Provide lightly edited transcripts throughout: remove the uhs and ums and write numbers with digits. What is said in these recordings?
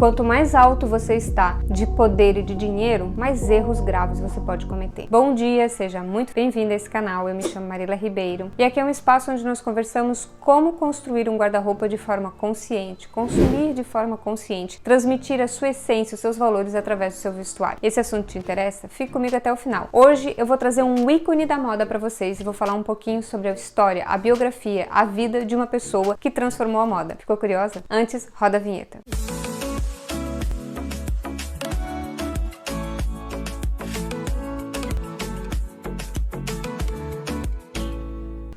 Quanto mais alto você está de poder e de dinheiro, mais erros graves você pode cometer. Bom dia, seja muito bem-vindo a esse canal. Eu me chamo Marília Ribeiro e aqui é um espaço onde nós conversamos como construir um guarda-roupa de forma consciente, consumir de forma consciente, transmitir a sua essência, os seus valores através do seu vestuário. Esse assunto te interessa? Fique comigo até o final. Hoje eu vou trazer um ícone da moda para vocês e vou falar um pouquinho sobre a história, a biografia, a vida de uma pessoa que transformou a moda. Ficou curiosa? Antes, roda a vinheta.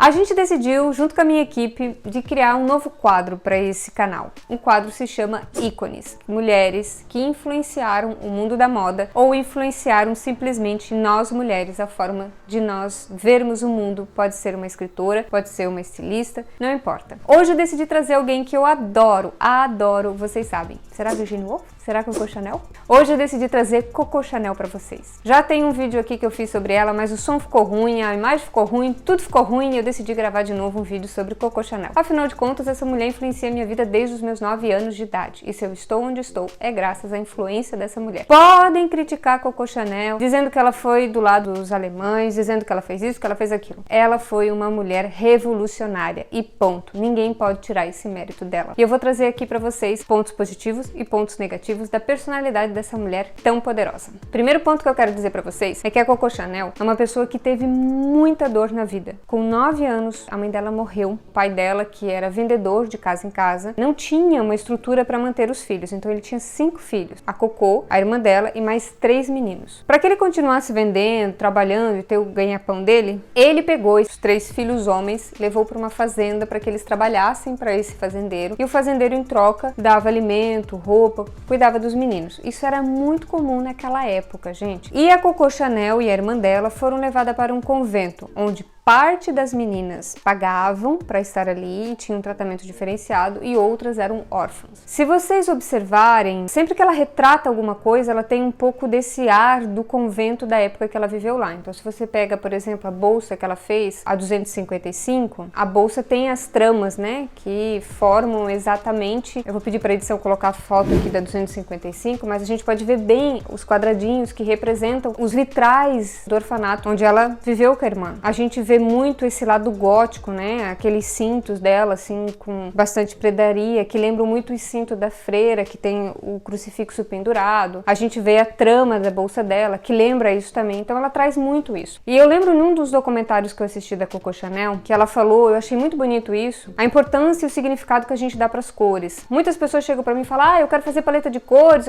A gente decidiu, junto com a minha equipe, de criar um novo quadro para esse canal. O quadro se chama Ícones, mulheres que influenciaram o mundo da moda ou influenciaram simplesmente nós mulheres, a forma de nós vermos o mundo. Pode ser uma escritora, pode ser uma estilista, não importa. Hoje eu decidi trazer alguém que eu adoro, vocês sabem. Será Virginia Woolf? Será Coco Chanel? Hoje eu decidi trazer Coco Chanel para vocês. Já tem um vídeo aqui que eu fiz sobre ela, mas o som ficou ruim, a imagem ficou ruim, tudo ficou ruim e eu decidi gravar de novo um vídeo sobre Coco Chanel. Afinal de contas, essa mulher influencia minha vida desde os meus 9 anos de idade. E se eu estou onde estou, é graças à influência dessa mulher. Podem criticar Coco Chanel, dizendo que ela foi do lado dos alemães, dizendo que ela fez isso, que ela fez aquilo. Ela foi uma mulher revolucionária e ponto. Ninguém pode tirar esse mérito dela. E eu vou trazer aqui para vocês pontos positivos e pontos negativos da personalidade dessa mulher tão poderosa. Primeiro ponto que eu quero dizer para vocês é que a Coco Chanel é uma pessoa que teve muita dor na vida. Com 9 anos, a mãe dela morreu. O pai dela, que era vendedor de casa em casa, não tinha uma estrutura para manter os filhos, então ele tinha 5 filhos. A Coco, a irmã dela e mais 3 meninos. Para que ele continuasse vendendo, trabalhando e ter o ganha-pão dele, ele pegou os 3 filhos homens, levou para uma fazenda para que eles trabalhassem para esse fazendeiro e o fazendeiro em troca dava alimento, roupa, cuidava dos meninos. Isso era muito comum naquela época, gente. E a Coco Chanel e a irmã dela foram levadas para um convento, onde parte das meninas pagavam para estar ali e tinham um tratamento diferenciado e outras eram órfãs. Se vocês observarem, sempre que ela retrata alguma coisa, ela tem um pouco desse ar do convento da época que ela viveu lá. Então, se você pega, por exemplo, a bolsa que ela fez, a 255, a bolsa tem as tramas, né, que formam exatamente... Eu vou pedir para a edição colocar a foto aqui da 255, mas a gente pode ver bem os quadradinhos que representam os vitrais do orfanato onde ela viveu com a irmã. A gente vê muito esse lado gótico, né? Aqueles cintos dela, assim, com bastante predaria, que lembram muito o cinto da freira, que tem o crucifixo pendurado. A gente vê a trama da bolsa dela, que lembra isso também. Então ela traz muito isso. E eu lembro num dos documentários que eu assisti da Coco Chanel, que ela falou, eu achei muito bonito isso, a importância e o significado que a gente dá para as cores. Muitas pessoas chegam para mim e falam, eu quero fazer paleta de cores,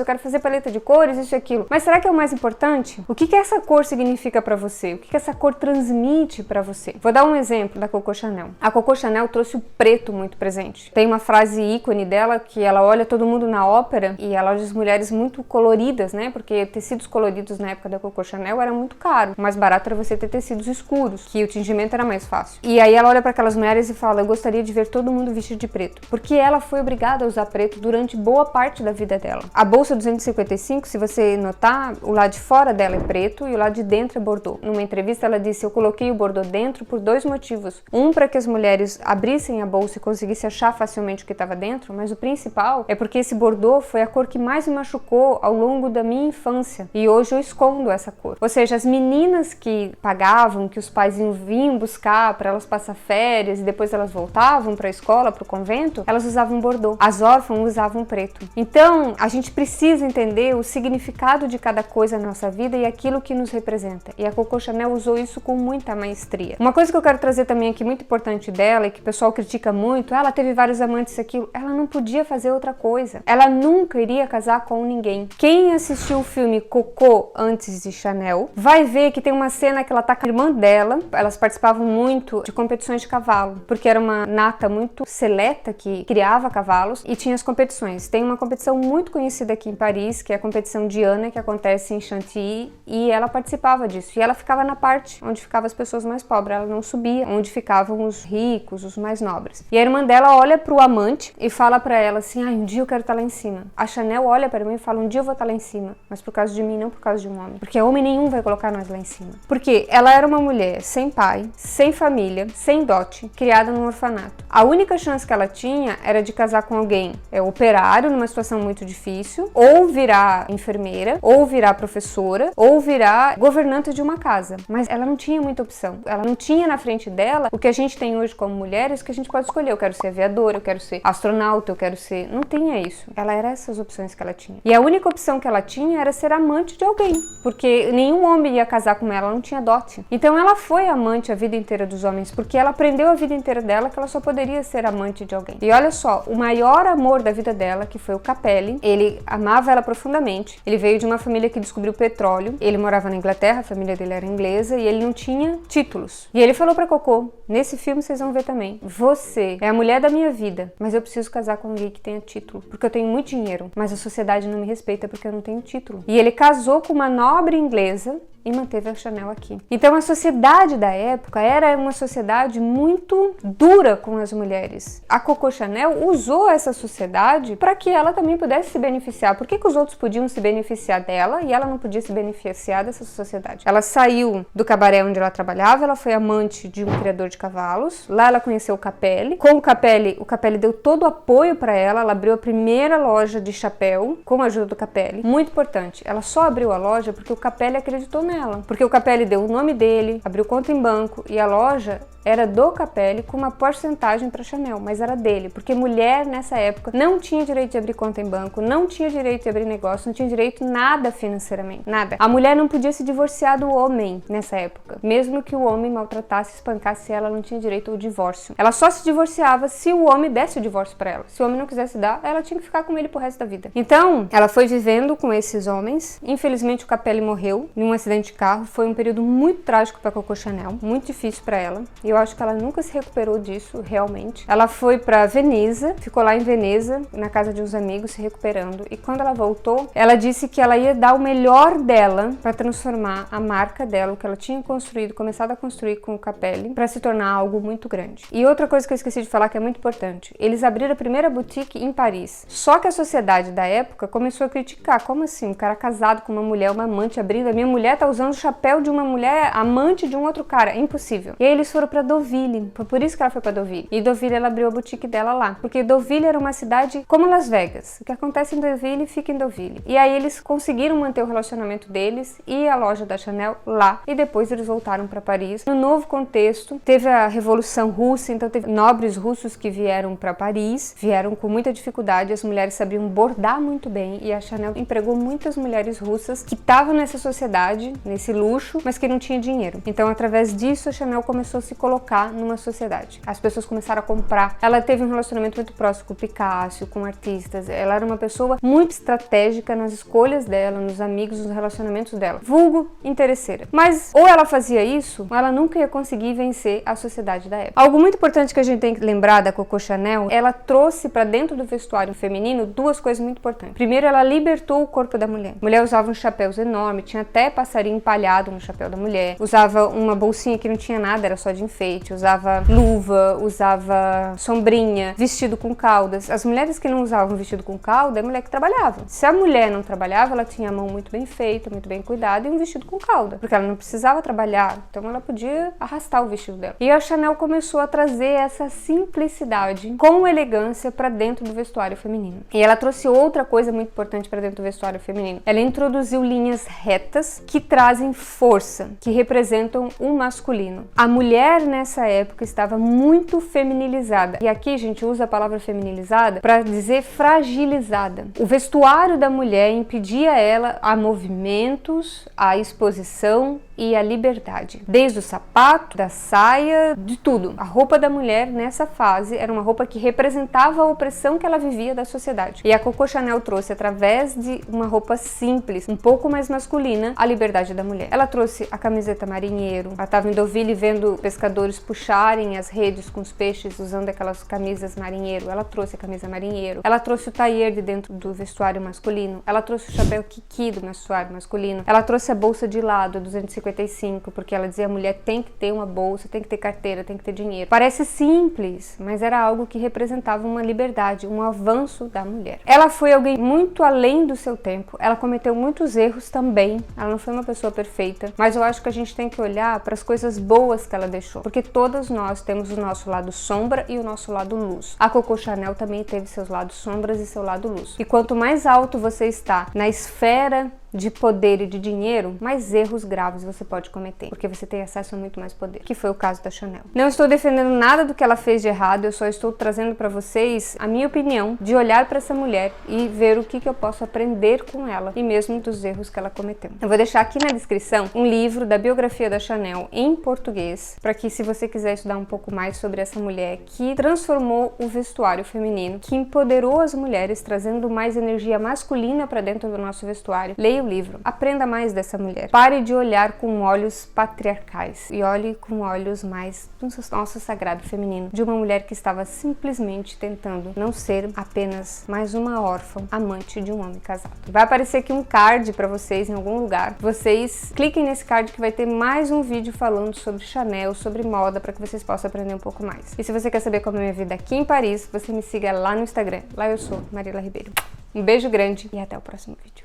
isso e aquilo. Mas será que é o mais importante? O que essa cor significa para você? O que essa cor transmite para você? Vou dar um exemplo da Coco Chanel. A Coco Chanel trouxe o preto muito presente. Tem uma frase ícone dela que ela olha todo mundo na ópera e ela olha as mulheres muito coloridas, né? Porque tecidos coloridos na época da Coco Chanel era muito caro. O mais barato era você ter tecidos escuros, que o tingimento era mais fácil. E aí ela olha para aquelas mulheres e fala, eu gostaria de ver todo mundo vestido de preto. Porque ela foi obrigada a usar preto durante boa parte da vida dela. A bolsa 255, se você notar, o lado de fora dela é preto e o lado de dentro é bordô. Numa entrevista ela disse, eu coloquei o bordô dentro por 2 motivos. Um, para que as mulheres abrissem a bolsa e conseguissem achar facilmente o que estava dentro, mas o principal é porque esse bordô foi a cor que mais me machucou ao longo da minha infância e hoje eu escondo essa cor. Ou seja, as meninas que pagavam, que os pais vinham buscar para elas passar férias e depois elas voltavam para a escola, para o convento, elas usavam bordô. As órfãs usavam preto. Então, a gente precisa entender o significado de cada coisa na nossa vida e aquilo que nos representa. E a Coco Chanel usou isso com muita maestria. Uma coisa que eu quero trazer também aqui muito importante dela e que o pessoal critica muito, ela teve vários amantes, aquilo, ela não podia fazer outra coisa. Ela nunca iria casar com ninguém. Quem assistiu o filme Coco antes de Chanel vai ver que tem uma cena que ela tá com a irmã dela, elas participavam muito de competições de cavalo, porque era uma nata muito seleta que criava cavalos e tinha as competições. Tem uma competição muito conhecida aqui em Paris, que é a competição Diana, que acontece em Chantilly, e ela participava disso. E ela ficava na parte onde ficavam as pessoas mais pobres. sobra, ela não subia onde ficavam os ricos, os mais nobres. E a irmã dela olha pro amante e fala pra ela assim, um dia eu quero estar lá em cima. A Chanel olha pra irmã e fala, um dia eu vou estar lá em cima, mas por causa de mim, não por causa de um homem. Porque homem nenhum vai colocar nós lá em cima. Porque ela era uma mulher sem pai, sem família, sem dote, criada num orfanato. A única chance que ela tinha era de casar com alguém operário, numa situação muito difícil, ou virar enfermeira, ou virar professora, ou virar governanta de uma casa. Mas ela não tinha muita opção. Ela não tinha na frente dela o que a gente tem hoje como mulheres, que a gente pode escolher. Eu quero ser aviadora, eu quero ser astronauta, eu quero ser... Não tinha isso. Ela era essas opções que ela tinha. E a única opção que ela tinha era ser amante de alguém, porque nenhum homem ia casar com ela, não tinha dote. Então ela foi amante a vida inteira dos homens, porque ela aprendeu a vida inteira dela que ela só poderia ser amante de alguém. E olha só, o maior amor da vida dela, que foi o Capelli, ele amava ela profundamente. Ele veio de uma família que descobriu petróleo, ele morava na Inglaterra, a família dele era inglesa, e ele não tinha títulos. E ele falou pra Coco, nesse filme vocês vão ver também, você é a mulher da minha vida, mas eu preciso casar com alguém que tenha título, porque eu tenho muito dinheiro, mas a sociedade não me respeita porque eu não tenho título. E ele casou com uma nobre inglesa e manteve a Chanel aqui. Então a sociedade da época era uma sociedade muito dura com as mulheres. A Coco Chanel usou essa sociedade para que ela também pudesse se beneficiar. Por que os outros podiam se beneficiar dela e ela não podia se beneficiar dessa sociedade? Ela saiu do cabaré onde ela trabalhava, ela foi amante de um criador de cavalos. Lá ela conheceu o Capelli. Com o Capelli deu todo o apoio para ela. Ela abriu a primeira loja de chapéu com a ajuda do Capelli. Muito importante. Ela só abriu a loja porque o Capelli acreditou nela. Porque o Capelli deu o nome dele, abriu conta em banco e a loja era do Capelli com uma porcentagem para Chanel, mas era dele, porque mulher nessa época não tinha direito de abrir conta em banco, não tinha direito de abrir negócio, não tinha direito nada financeiramente, nada. A mulher não podia se divorciar do homem nessa época, mesmo que o homem maltratasse, espancasse ela, não tinha direito ao divórcio. Ela só se divorciava se o homem desse o divórcio para ela. Se o homem não quisesse dar, ela tinha que ficar com ele pro resto da vida. Então, ela foi vivendo com esses homens. Infelizmente, o Capelli morreu em um acidente de carro. Foi um período muito trágico para Coco Chanel, muito difícil para ela. E eu acho que ela nunca se recuperou disso, realmente. Ela foi para Veneza, ficou lá em Veneza, na casa de uns amigos, se recuperando. E quando ela voltou, ela disse que ela ia dar o melhor dela para transformar a marca dela, o que ela tinha construído, começado a construir com o Capelli, para se tornar algo muito grande. E outra coisa que eu esqueci de falar que é muito importante, eles abriram a primeira boutique em Paris. Só que a sociedade da época começou a criticar. Como assim? Um cara casado com uma mulher, uma amante abrindo, a minha mulher tá usando o chapéu de uma mulher amante de um outro cara. É impossível. E aí eles foram para Deauville. Foi por isso que ela foi para Deauville. E Deauville ela abriu a boutique dela lá. Porque Deauville era uma cidade como Las Vegas. O que acontece em Deauville fica em Deauville. E aí eles conseguiram manter o relacionamento deles e a loja da Chanel lá. E depois eles voltaram para Paris. No novo contexto, teve a Revolução Russa, então teve nobres russos que vieram para Paris, vieram com muita dificuldade. As mulheres sabiam bordar muito bem e a Chanel empregou muitas mulheres russas que estavam nessa sociedade, nesse luxo, mas que não tinha dinheiro. Então, através disso, a Chanel começou a se colocar numa sociedade. As pessoas começaram a comprar. Ela teve um relacionamento muito próximo com o Picasso, com artistas. Ela era uma pessoa muito estratégica nas escolhas dela, nos amigos, nos relacionamentos dela. Vulgo interesseira. Mas ou ela fazia isso, ou ela nunca ia conseguir vencer a sociedade da época. Algo muito importante que a gente tem que lembrar da Coco Chanel, ela trouxe para dentro do vestuário feminino duas coisas muito importantes. Primeiro, ela libertou o corpo da mulher. A mulher usava uns chapéus enormes, tinha até passarinho empalhado no chapéu da mulher. Usava uma bolsinha que não tinha nada, era só de enfeite. Usava luva, usava sombrinha, vestido com caudas. As mulheres que não usavam vestido com cauda é mulher que trabalhava. Se a mulher não trabalhava, ela tinha a mão muito bem feita, muito bem cuidada e um vestido com cauda, porque ela não precisava trabalhar, então ela podia arrastar o vestido dela. E a Chanel começou a trazer essa simplicidade com elegância para dentro do vestuário feminino. E ela trouxe outra coisa muito importante para dentro do vestuário feminino. Ela introduziu linhas retas que trazem força, que representam o masculino. A mulher nessa época estava muito feminilizada. E aqui a gente usa a palavra feminilizada para dizer fragilizada. O vestuário da mulher impedia ela a movimentos, a exposição e a liberdade. Desde o sapato, da saia, de tudo. A roupa da mulher nessa fase era uma roupa que representava a opressão que ela vivia da sociedade. E a Coco Chanel trouxe, através de uma roupa simples, um pouco mais masculina, a liberdade da mulher. Ela trouxe a camiseta marinheiro. Ela estava em Deauville vendo pescadores puxarem as redes com os peixes usando aquelas camisas marinheiro. Ela trouxe a camisa marinheiro. Ela trouxe o tailleur de dentro do vestuário masculino. Ela trouxe o chapéu kiki do vestuário masculino. Ela trouxe a bolsa de lado, 250 1955, porque ela dizia a mulher tem que ter uma bolsa, tem que ter carteira, tem que ter dinheiro. Parece simples, mas era algo que representava uma liberdade, um avanço da mulher. Ela foi alguém muito além do seu tempo, ela cometeu muitos erros também, ela não foi uma pessoa perfeita, mas eu acho que a gente tem que olhar para as coisas boas que ela deixou, porque todas nós temos o nosso lado sombra e o nosso lado luz. A Coco Chanel também teve seus lados sombras e seu lado luz. E quanto mais alto você está na esfera de poder e de dinheiro, mais erros graves você pode cometer, porque você tem acesso a muito mais poder, que foi o caso da Chanel. Não estou defendendo nada do que ela fez de errado, eu só estou trazendo para vocês a minha opinião de olhar para essa mulher e ver o que eu posso aprender com ela e mesmo dos erros que ela cometeu. Eu vou deixar aqui na descrição um livro da biografia da Chanel em português, para que se você quiser estudar um pouco mais sobre essa mulher que transformou o vestuário feminino, que empoderou as mulheres, trazendo mais energia masculina para dentro do nosso vestuário, leia o livro, aprenda mais dessa mulher. Pare de olhar com olhos patriarcais e olhe com olhos mais do nosso sagrado feminino, de uma mulher que estava simplesmente tentando não ser apenas mais uma órfã, amante de um homem casado. Vai aparecer aqui um card para vocês em algum lugar. Vocês cliquem nesse card que vai ter mais um vídeo falando sobre Chanel, sobre moda, para que vocês possam aprender um pouco mais. E se você quer saber como é a minha vida aqui em Paris, você me siga lá no Instagram. Lá eu sou Marila Ribeiro. Um beijo grande e até o próximo vídeo.